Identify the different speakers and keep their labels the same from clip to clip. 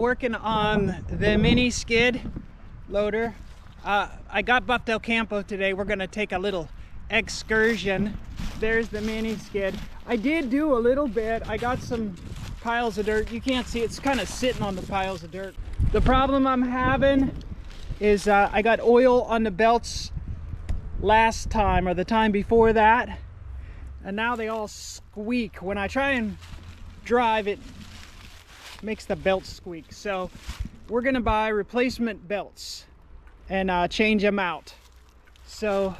Speaker 1: Working on the mini skid loader. I got Buff Del Campo today. We're gonna take a little excursion. There's the mini skid. I did do a little bit. I got some piles of dirt. You can't see, it's kind of sitting on the piles of dirt. The problem I'm having is I got oil on the belts last time or the time before that, and now they all squeak. When I try and drive, it makes the belts squeak. So we're gonna buy replacement belts and change them out. So,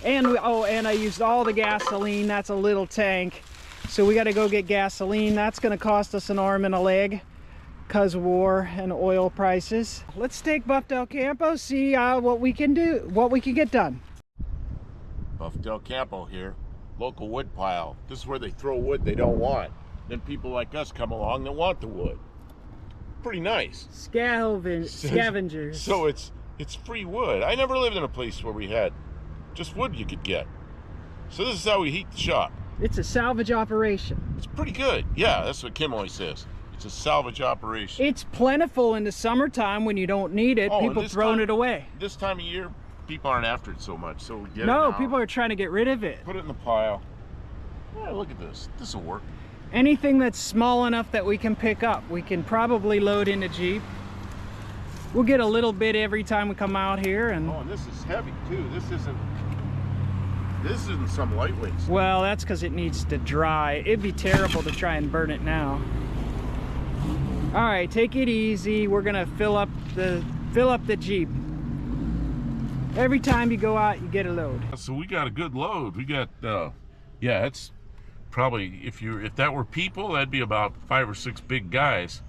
Speaker 1: and I used all the gasoline. That's a little tank, so we got to go get gasoline. That's gonna cost us an arm and a leg because of war and oil prices. Let's take Buff Del Campo, see what we can do, what we can get done.
Speaker 2: Buff Del Campo here, local wood pile. This is where they throw wood they don't want. Then people like us come along that want the wood. Pretty nice.
Speaker 1: Scavengers.
Speaker 2: So it's free wood. I never lived in a place where we had just wood you could get. So this is how we heat the shop.
Speaker 1: It's a salvage operation.
Speaker 2: It's pretty good. Yeah, that's what Kim always says. It's a salvage operation.
Speaker 1: It's plentiful in the summertime when you don't need it. People throwing it away.
Speaker 2: This time of year, people aren't after it so much, so we get it
Speaker 1: No,
Speaker 2: now.
Speaker 1: people are trying to get rid of it.
Speaker 2: Put it in the pile. Yeah, look at this. This will work.
Speaker 1: Anything that's small enough that we can pick up, we can probably load in a Jeep. We'll get a little bit every time we come out here. And
Speaker 2: oh, and this is heavy too. This isn't some lightweight stuff.
Speaker 1: Well, that's because it needs to dry. It'd be terrible to try and burn it now. All right, take it easy. We're gonna fill up the Jeep. Every time you go out, you get a load.
Speaker 2: So we got a good load. We got yeah, it's probably, if that were people, that'd be about 5 or 6 big guys.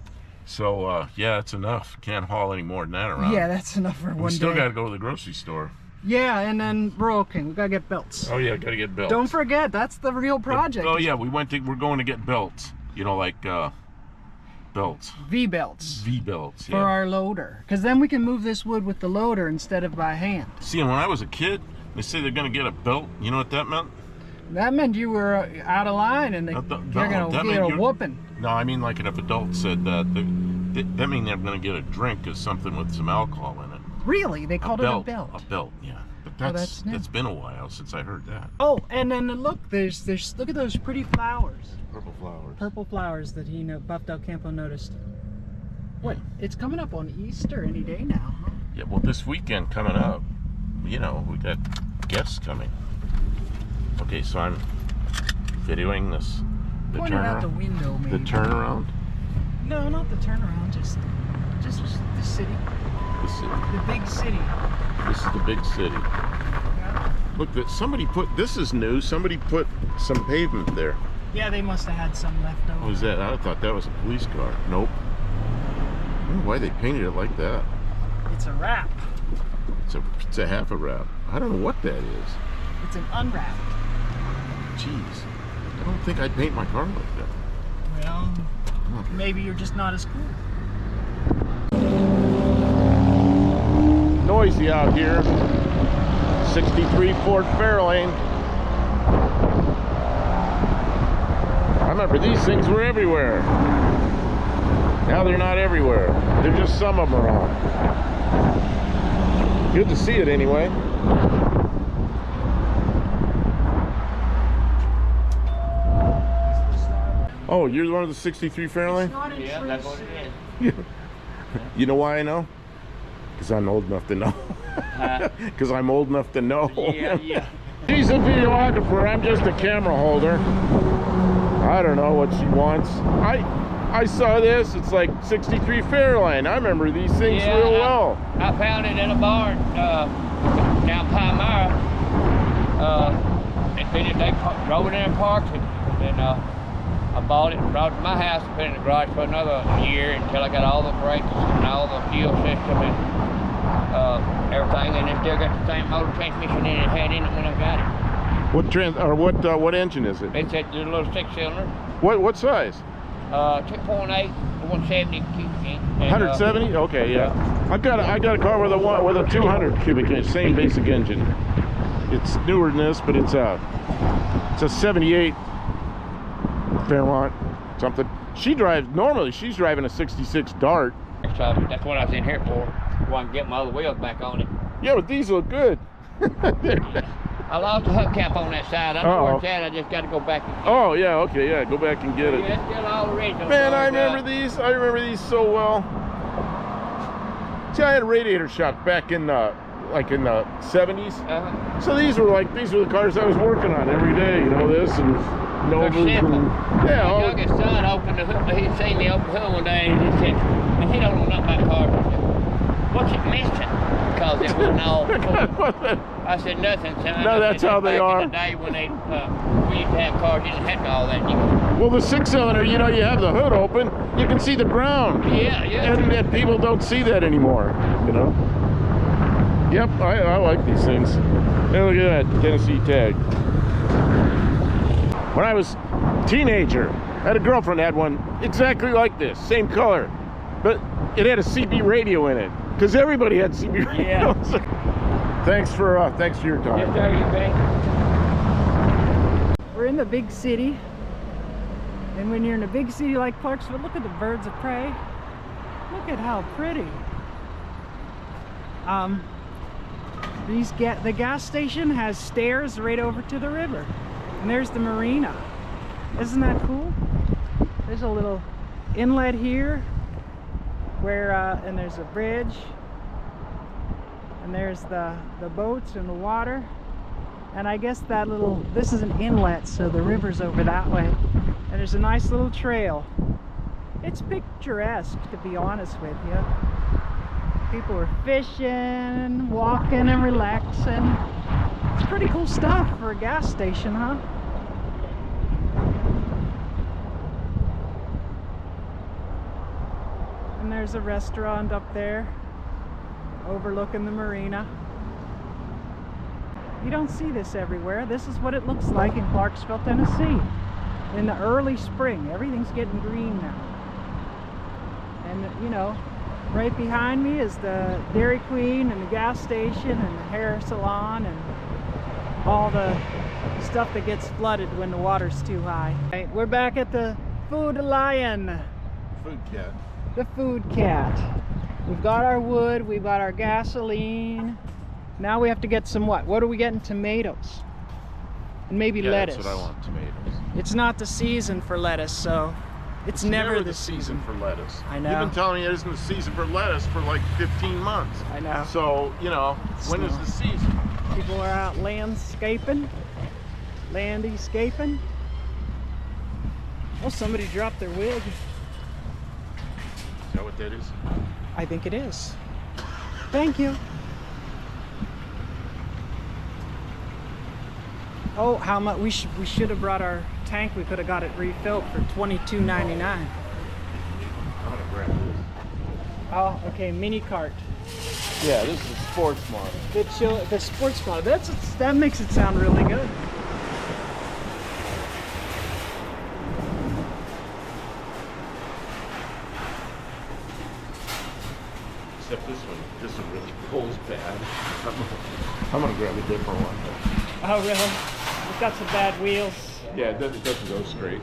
Speaker 2: So yeah, it's enough. Can't haul any more than that around.
Speaker 1: Yeah, that's enough for one day.
Speaker 2: We still got to go to the grocery store.
Speaker 1: Yeah, and then we're okay. We gotta get belts.
Speaker 2: Oh yeah, gotta get belts.
Speaker 1: Don't forget, that's the real project.
Speaker 2: Oh yeah, we're going to get belts. You know, like belts.
Speaker 1: V-belts.
Speaker 2: V-belts, yeah.
Speaker 1: For our loader. Because then we can move this wood with the loader instead of by hand.
Speaker 2: See, and when I was a kid, they say they're gonna get a belt. You know what that meant?
Speaker 1: That meant you were out of line and they're gonna get a whooping.
Speaker 2: No, I mean like if adult said that, that means they're gonna get a drink or something with some alcohol in it.
Speaker 1: Really? They called it a belt?
Speaker 2: A belt, yeah. But that's been a while since I heard that.
Speaker 1: Oh, and then look, there's look at those pretty flowers.
Speaker 2: Purple flowers.
Speaker 1: Purple flowers that Buff Del Campo noticed. What? It's coming up on Easter any day now, huh?
Speaker 2: Yeah, well, this weekend coming up, you know, we got guests coming. Okay, so I'm videoing this.
Speaker 1: Point it out the window, maybe.
Speaker 2: The turnaround?
Speaker 1: No, not the turnaround. Just the city.
Speaker 2: The city.
Speaker 1: The big city.
Speaker 2: This is the big city.
Speaker 1: Yeah.
Speaker 2: Look, this is new. Somebody put some pavement there.
Speaker 1: Yeah, they must have had some left over.
Speaker 2: What was that? I thought that was a police car. Nope. I don't know why they painted it like that.
Speaker 1: It's a wrap.
Speaker 2: It's a half a wrap. I don't know what that is.
Speaker 1: It's an unwrap.
Speaker 2: Jeez. I don't think I'd paint my car like that.
Speaker 1: Well, maybe you're just not as cool.
Speaker 2: Noisy out here. 63 Ford Fairlane. I remember these things were everywhere. Now they're not everywhere. They're just some of them are on. Good to see it anyway. Oh, you're one of the 63 Fairlane?
Speaker 1: Yeah, that's what it is.
Speaker 2: You know why I know? Because I'm old enough to know. Because I'm old enough to know.
Speaker 1: Yeah.
Speaker 2: She's a videographer. I'm just a camera holder. I don't know what she wants. I saw this. It's like 63 Fairlane. I remember these things real well.
Speaker 3: I found it in a barn down Palmyra. They drove it in and parked it. And I bought it and brought it to my house and put it in the garage for another year until I got all the brakes and all the fuel system and everything. And it still got the same motor transmission in it had in it when I got it.
Speaker 2: What engine is it?
Speaker 3: It's a little 6-cylinder.
Speaker 2: What size?
Speaker 3: 2.8, 170 cubic inch.
Speaker 2: 170? Okay, yeah. I got a car with a 200 cubic inch, same basic engine. It's newer than this, but it's a 78 Fairmont something. She's driving a 66 Dart.
Speaker 3: rest of it. That's what I was in here for. So I can get my other wheels back on it.
Speaker 2: Yeah, but these look good.
Speaker 3: I lost the hubcap on that side. I know where it's at. I just got to go back and get it.
Speaker 2: Oh yeah, okay, yeah, go back and get it.
Speaker 3: Yeah, it's still all original.
Speaker 2: Man, I remember these. I remember these so well. See, I had a radiator shop back in like in the 70s. So these were the cars I was working on every day. You know, this and Novas. And, yeah.
Speaker 3: My youngest son opened the hood. He seen me open the hood one day, and he said, and he don't know nothing about cars. He said, "What's it missing?" Because it wasn't all full. I said, "Nothing, son."
Speaker 2: No, that's how they are.
Speaker 3: Back in the day when we used to have cars, you didn't have all that.
Speaker 2: Well, the 6-cylinder, you know, you have the hood open, you can see the ground.
Speaker 3: Yeah.
Speaker 2: And people don't see that anymore, you know. Yep, I like these things. Hey, look at that Tennessee tag. When I was a teenager, I had a girlfriend that had one exactly like this, same color, but it had a CB radio in it because everybody had CB radios. Yeah. Thanks for your time.
Speaker 3: Yes, sir, you bet.
Speaker 1: We're in the big city, and when you're in a big city like Clarksville, look at the birds of prey. Look at how pretty. The gas station has stairs right over to the river, and there's the marina. Isn't that cool? There's a little inlet here where and there's a bridge, and there's the boats and the water, and I guess this is an inlet, so the river's over that way, and there's a nice little trail. It's picturesque, to be honest with you. People are fishing, walking, and relaxing. It's pretty cool stuff for a gas station, huh? And there's a restaurant up there overlooking the marina. You don't see this everywhere. This is what it looks like in Clarksville, Tennessee. In the early spring, everything's getting green now. And you know, right behind me is the Dairy Queen and the gas station and the hair salon and all the stuff that gets flooded when the water's too high. Right, we're back at the Food Lion.
Speaker 2: Food cat.
Speaker 1: The Food Cat. We've got our wood, we've got our gasoline. Now we have to get some what? What are we getting? Tomatoes. And maybe lettuce.
Speaker 2: That's what I want, tomatoes.
Speaker 1: It's not the season for lettuce, so it's never the season
Speaker 2: for lettuce.
Speaker 1: I know.
Speaker 2: You've been telling me it isn't the season for lettuce for like 15 months.
Speaker 1: I know.
Speaker 2: So, you know, when is the season?
Speaker 1: People are out landscaping. Oh, somebody dropped their wig.
Speaker 2: Is that what that is?
Speaker 1: I think it is. Thank you. Oh, how much? We should have brought our tank. We could have got it refilled for $22.99.
Speaker 2: I'm gonna grab this.
Speaker 1: Oh, okay, mini cart.
Speaker 2: Yeah, this is a sports model.
Speaker 1: The sports model. That makes it sound really good.
Speaker 2: Except this one really pulls bad. I'm gonna grab a different one.
Speaker 1: Oh, really? It's got some bad wheels.
Speaker 2: Yeah, it doesn't go straight.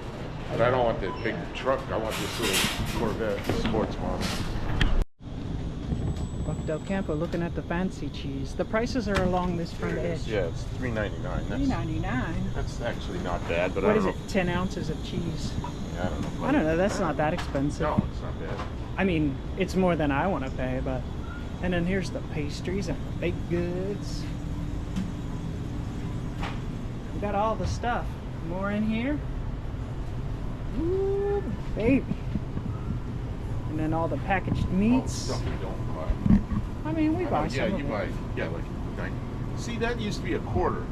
Speaker 2: But I don't want that big truck. I want this little Corvette, the sports model.
Speaker 1: Buck Del Campo looking at the fancy cheese. The prices are along this front edge.
Speaker 2: Yeah, it's $3.99.
Speaker 1: $3.99.
Speaker 2: That's actually not bad, but
Speaker 1: What
Speaker 2: I don't
Speaker 1: is it? 10 ounces of cheese.
Speaker 2: Yeah, I don't know.
Speaker 1: I don't know. That's not that expensive.
Speaker 2: No, it's not bad.
Speaker 1: I mean, it's more than I want to pay, but. And then here's the pastries and baked goods. We got all the stuff. More in here. Ooh, baby. And then all the packaged meats.
Speaker 2: Stuff we don't buy.
Speaker 1: I mean, we buy
Speaker 2: Yeah,
Speaker 1: some
Speaker 2: you
Speaker 1: of
Speaker 2: buy.
Speaker 1: it.
Speaker 2: Yeah, like 90. See, that used to be a quarter.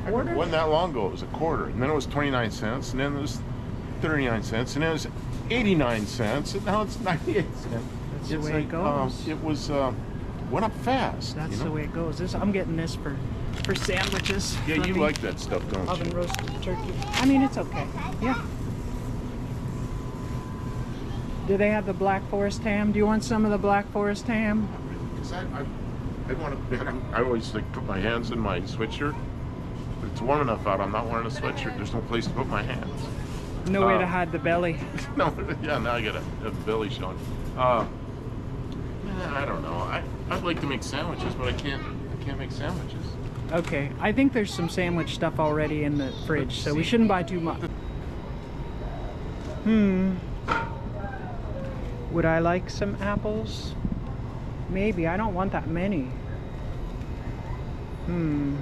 Speaker 2: I
Speaker 1: Quarter?
Speaker 2: remember wasn't that long ago. It was a quarter, and then it was 29 cents, and then it was 39 cents, and then it was 89 cents, and now it's 98 cents.
Speaker 1: That's the way it goes.
Speaker 2: It was went up fast.
Speaker 1: That's
Speaker 2: you know?
Speaker 1: the way it goes. I'm getting this for sandwiches.
Speaker 2: Yeah,
Speaker 1: for
Speaker 2: you
Speaker 1: me.
Speaker 2: like that stuff, don't
Speaker 1: Oven
Speaker 2: you?
Speaker 1: roasted turkey. I mean, it's okay. Yeah. Do they have the Black Forest ham? Do you want some of the Black Forest ham?
Speaker 2: Because I want to. I always like put my hands in my sweatshirt. If it's warm enough out, I'm not wearing a sweatshirt. There's no place to put my hands.
Speaker 1: No way to hide the belly.
Speaker 2: No, yeah, now I got a belly showing. I don't know. I'd like to make sandwiches, but I can't make sandwiches.
Speaker 1: Okay, I think there's some sandwich stuff already in the fridge, so we shouldn't buy too much. Would I like some apples? Maybe. I don't want that many. Do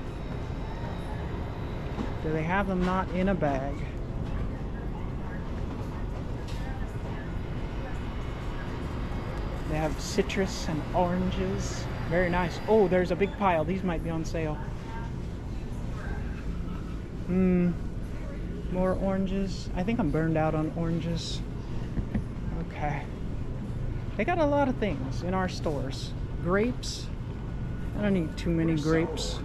Speaker 1: they have them not in a bag? They have citrus and oranges. Very nice. Oh, there's a big pile. These might be on sale. More oranges. I think I'm burned out on oranges. Okay. They got a lot of things in our stores. Grapes. I don't need too many grapes.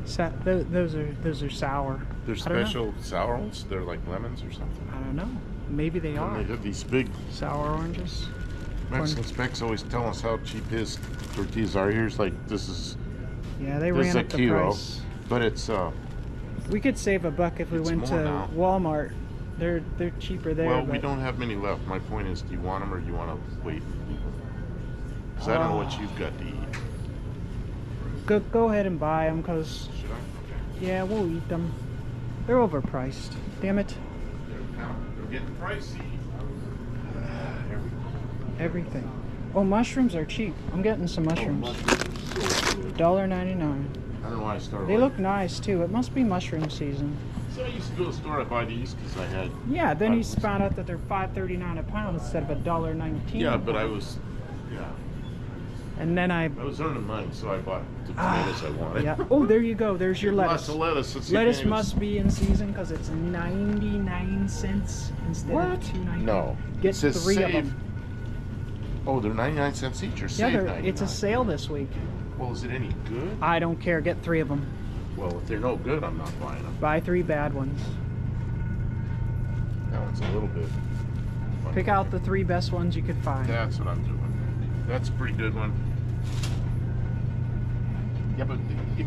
Speaker 1: Those are sour.
Speaker 2: They're special sour ones? They're like lemons or something?
Speaker 1: I don't know. Maybe they are.
Speaker 2: They have these big
Speaker 1: sour oranges.
Speaker 2: Mexican Specs always tell us how cheap his tortillas are. Here's like, this is...
Speaker 1: Yeah, they ran up the price.
Speaker 2: But it's...
Speaker 1: we could save $1 if we went to Walmart. They're cheaper there.
Speaker 2: Well, we don't have many left. My point is, do you want them or do you want to wait? Because I don't know what you've got to eat.
Speaker 1: Go ahead and buy them, because...
Speaker 2: Should I? Okay.
Speaker 1: Yeah, we'll eat them. They're overpriced. Damn it.
Speaker 2: They're getting pricey.
Speaker 1: Everything. Oh, mushrooms are cheap. I'm getting some mushrooms. $1.99.
Speaker 2: I don't know why I started.
Speaker 1: They look nice too. It must be mushroom season.
Speaker 2: So I used to go to the store, I buy these because I had...
Speaker 1: Yeah, then you found out that they're $5.39 a pound instead of $1.19.
Speaker 2: Yeah, but I was... Yeah.
Speaker 1: And then I
Speaker 2: was earning money, so I bought the tomatoes I wanted.
Speaker 1: Yeah. Oh, there you go. There's your lettuce.
Speaker 2: Lots of lettuce.
Speaker 1: Lettuce must be in season because it's 99 cents instead of $2.99.
Speaker 2: No.
Speaker 1: Get 3 of them.
Speaker 2: Oh, they're 99 cents each or save 99?
Speaker 1: It's a sale this week.
Speaker 2: Well, is it any good?
Speaker 1: I don't care. Get 3 of them.
Speaker 2: Well, if they're no good, I'm not buying them.
Speaker 1: Buy 3 bad ones.
Speaker 2: That one's a little bit funny.
Speaker 1: Pick out the 3 best ones you could find.
Speaker 2: That's what I'm doing. That's a pretty good one. Yeah, but if you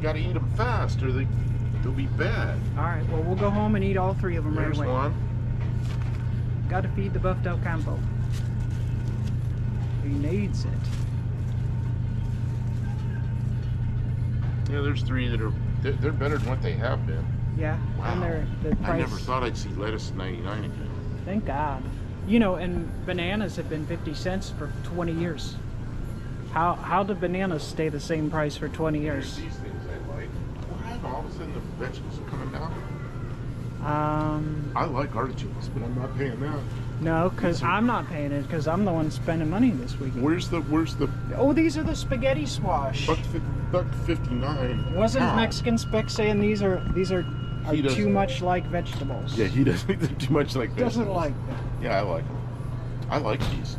Speaker 2: gotta eat them fast or they'll be bad.
Speaker 1: All right, well, we'll go home and eat all 3 of them right away.
Speaker 2: One.
Speaker 1: Got to feed the buff del campo. He needs it.
Speaker 2: Yeah, there's 3 that are they're better than what they have been.
Speaker 1: Yeah,
Speaker 2: wow.
Speaker 1: And the price.
Speaker 2: I never thought I'd see lettuce at 99 again.
Speaker 1: Thank God. You know, and bananas have been 50 cents for 20 years. How do bananas stay the same price for 20 years?
Speaker 2: These things I like. Why all of a sudden the vegetables are coming down? I like artichokes, but I'm not paying that.
Speaker 1: No, because I'm not paying it, because I'm the one spending money this weekend.
Speaker 2: Where's the?
Speaker 1: Oh, these are the spaghetti squash.
Speaker 2: $1.59.
Speaker 1: Wasn't Mexican Spec saying these are too much like vegetables?
Speaker 2: Yeah, he doesn't think they're too much like vegetables.
Speaker 1: Doesn't like them.
Speaker 2: Yeah, I like them. I like these.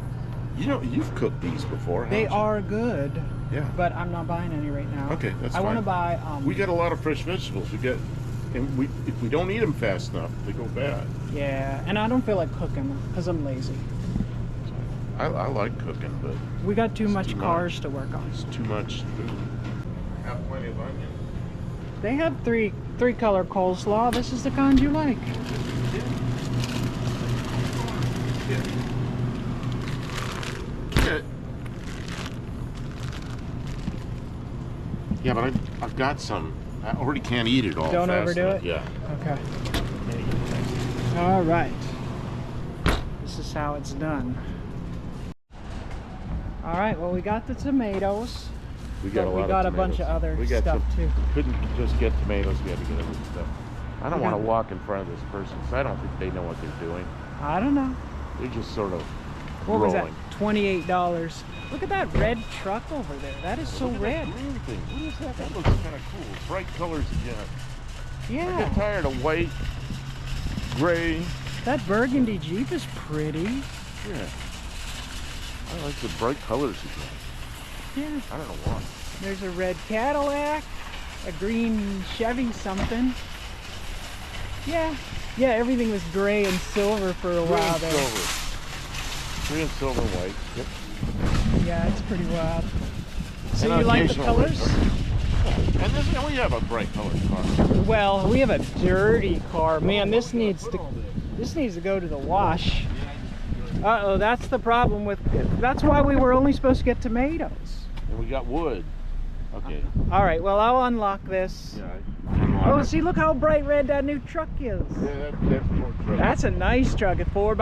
Speaker 2: You know, you've cooked these before.
Speaker 1: They are good.
Speaker 2: Yeah.
Speaker 1: But I'm not buying any right now.
Speaker 2: Okay, that's fine.
Speaker 1: I want to buy.
Speaker 2: We got a lot of fresh vegetables. And if we don't eat them fast enough, they go bad.
Speaker 1: Yeah, and I don't feel like cooking them because I'm lazy.
Speaker 2: I like cooking, but
Speaker 1: we got too much cars to work on.
Speaker 2: It's too much food. Have plenty of onion.
Speaker 1: They have three color coleslaw. This is the kind you like.
Speaker 2: Yeah, but I've got some. I already can't eat it all.
Speaker 1: Don't overdo it?
Speaker 2: Yeah.
Speaker 1: Okay. All right. This is how it's done. All right, well, we got the tomatoes.
Speaker 2: We got
Speaker 1: a bunch of other stuff too.
Speaker 2: Couldn't just get tomatoes, we had to get other stuff. I don't want to walk in front of this person because I don't think they know what they're doing.
Speaker 1: I don't know.
Speaker 2: They're just sort of
Speaker 1: What
Speaker 2: rolling.
Speaker 1: was that? $28. Look at that red truck over there. That is so red.
Speaker 2: Green thing. What is that? That looks kind of cool. Bright colors again.
Speaker 1: Yeah.
Speaker 2: I get tired of white, gray.
Speaker 1: That burgundy Jeep is pretty.
Speaker 2: Yeah. I like the bright colors again.
Speaker 1: Yeah.
Speaker 2: I don't know why.
Speaker 1: There's a red Cadillac, a green Chevy something. Yeah. Yeah, everything was gray and silver for a while there.
Speaker 2: Gray and silver and white. Yep.
Speaker 1: Yeah, it's pretty wild. So
Speaker 2: And
Speaker 1: you like the colors?
Speaker 2: And we have a bright colored car.
Speaker 1: Well, we have a dirty car. Man, this needs to go to the wash. Uh-oh, that's the problem with it. That's why we were only supposed to get tomatoes.
Speaker 2: And we got wood. Okay.
Speaker 1: All right, well, I'll unlock this.
Speaker 2: Yeah.
Speaker 1: Oh, see, look how bright red that new truck is.
Speaker 2: Yeah, that's more trouble.
Speaker 1: That's a nice truck, a 4x4.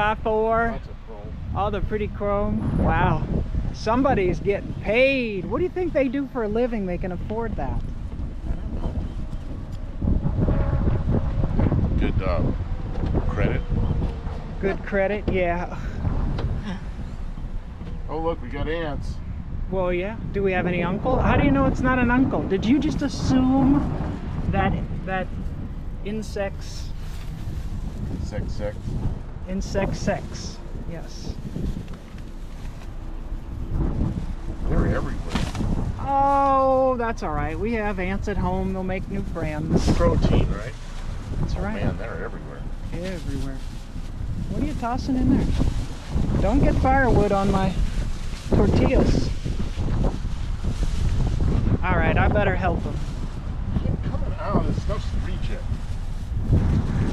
Speaker 2: That's a chrome.
Speaker 1: All the pretty chrome. Wow. Somebody's getting paid. What do you think they do for a living they can afford that?
Speaker 2: Good credit.
Speaker 1: Good credit, yeah.
Speaker 2: Oh, look, we got ants.
Speaker 1: Well, yeah. Do we have any uncle? How do you know it's not an uncle? Did you just assume that insects... Insect sex. Yes.
Speaker 2: They're everywhere.
Speaker 1: Oh, that's all right. We have ants at home. They'll make new friends.
Speaker 2: Protein, right?
Speaker 1: That's right.
Speaker 2: Man, they're everywhere.
Speaker 1: Everywhere. What are you tossing in there? Don't get firewood on my tortillas. All right, I better help them.
Speaker 2: Keep coming out. This stuff's reject.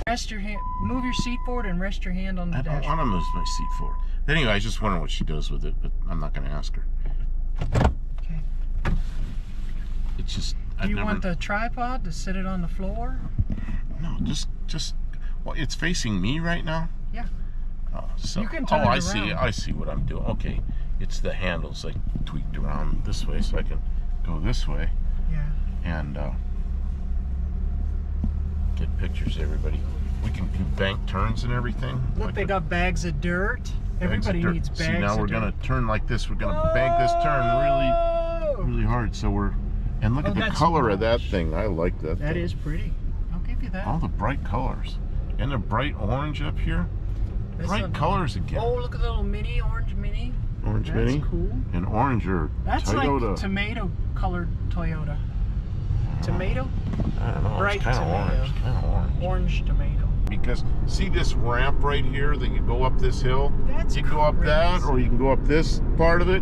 Speaker 1: Rest your hand. Move your seat forward and rest your hand on the
Speaker 2: I don't
Speaker 1: dash.
Speaker 2: want to move my seat forward. Anyway, I was just wondering what she does with it, but I'm not going to ask her.
Speaker 1: Okay.
Speaker 2: It's just.
Speaker 1: Do you want the tripod to sit it on the floor?
Speaker 2: No, just. Well, it's facing me right now.
Speaker 1: Yeah.
Speaker 2: Oh, so.
Speaker 1: You can turn it
Speaker 2: I
Speaker 1: around.
Speaker 2: see. I see what I'm doing. Okay, it's the handles like tweaked around this way, so I can go this way.
Speaker 1: Yeah.
Speaker 2: And get pictures of everybody. We can do bank turns and everything.
Speaker 1: Look,
Speaker 2: like
Speaker 1: they got bags of dirt. Everybody needs bags
Speaker 2: See, now
Speaker 1: of
Speaker 2: we're
Speaker 1: dirt.
Speaker 2: gonna turn like this. We're gonna bank this turn really hard. So we're, and look at the color of that thing. I like that.
Speaker 1: That
Speaker 2: thing.
Speaker 1: is pretty. I'll give you that.
Speaker 2: All the bright colors, and the bright orange up here. Bright colors again.
Speaker 1: Oh, look at the little mini, orange mini.
Speaker 2: Orange
Speaker 1: That's
Speaker 2: mini.
Speaker 1: cool.
Speaker 2: And orange or
Speaker 1: That's
Speaker 2: Toyota.
Speaker 1: like tomato-colored Toyota. Tomato?
Speaker 2: I don't know.
Speaker 1: Bright
Speaker 2: it's kind of
Speaker 1: tomato.
Speaker 2: orange. Kind of orange.
Speaker 1: Orange tomato.
Speaker 2: Because see this ramp right here that you go up this hill?
Speaker 1: That's
Speaker 2: You can go up that, or you can go up this part of it.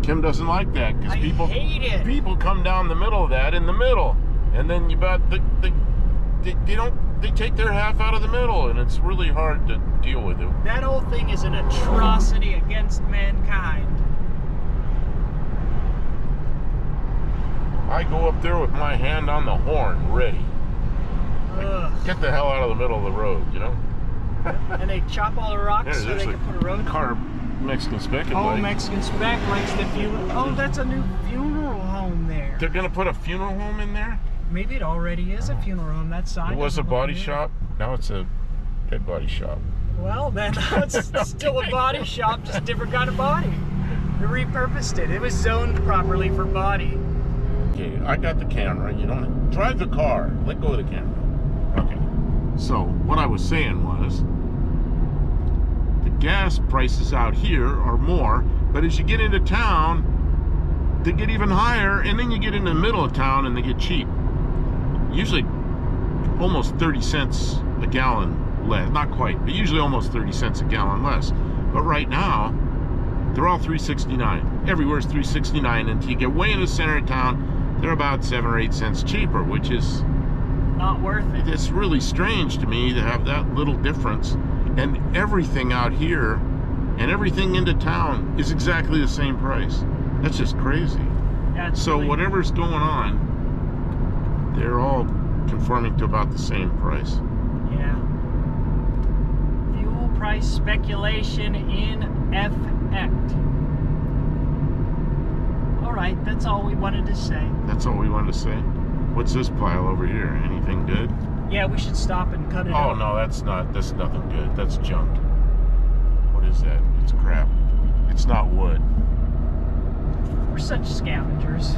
Speaker 2: Kim doesn't like that because people
Speaker 1: hate it.
Speaker 2: People come down the middle of that in the middle, and then you bet they take their half out of the middle, and it's really hard to deal with it.
Speaker 1: That whole thing is an atrocity against mankind.
Speaker 2: I go up there with my hand on the horn, ready.
Speaker 1: Ugh.
Speaker 2: Get the hell out of the middle of the road, you know?
Speaker 1: And they chop all the rocks so they can put a road.
Speaker 2: Car Mexican spec.
Speaker 1: Oh, Mexican spec likes the funeral. Oh, that's a new funeral home there.
Speaker 2: They're gonna put a funeral home in there?
Speaker 1: Maybe it already is a funeral home. That side.
Speaker 2: It was a
Speaker 1: doesn't look
Speaker 2: body
Speaker 1: new.
Speaker 2: shop. Now it's a dead body shop.
Speaker 1: Well, then it's still a body shop, just a different kind of body. They repurposed it. It was zoned properly for body.
Speaker 2: Okay, I got the camera. You don't drive the car. Let go of the camera. Okay. So what I was saying was, the gas prices out here are more, but as you get into town, they get even higher, and then you get in the middle of town and they get cheap. Usually almost 30 cents a gallon less. Not quite, but usually almost 30 cents a gallon less. But right now, they're all $3.69. Everywhere's $3.69, and until you get way in the center of town, they're about 7 or 8 cents cheaper, which is
Speaker 1: Not worth it.
Speaker 2: it's really strange to me to have that little difference. And everything out here and everything into town is exactly the same price. That's just crazy.
Speaker 1: Yeah, it's
Speaker 2: So
Speaker 1: really-
Speaker 2: whatever's going on, they're all conforming to about the same price.
Speaker 1: Yeah. Fuel price speculation in effect. All right, that's all we wanted to say.
Speaker 2: That's all we wanted to say. What's this pile over here? Anything good?
Speaker 1: Yeah, we should stop and cut it
Speaker 2: Oh
Speaker 1: out.
Speaker 2: no, that's nothing good. That's junk. What is that? It's crap. It's not wood.
Speaker 1: We're such scavengers.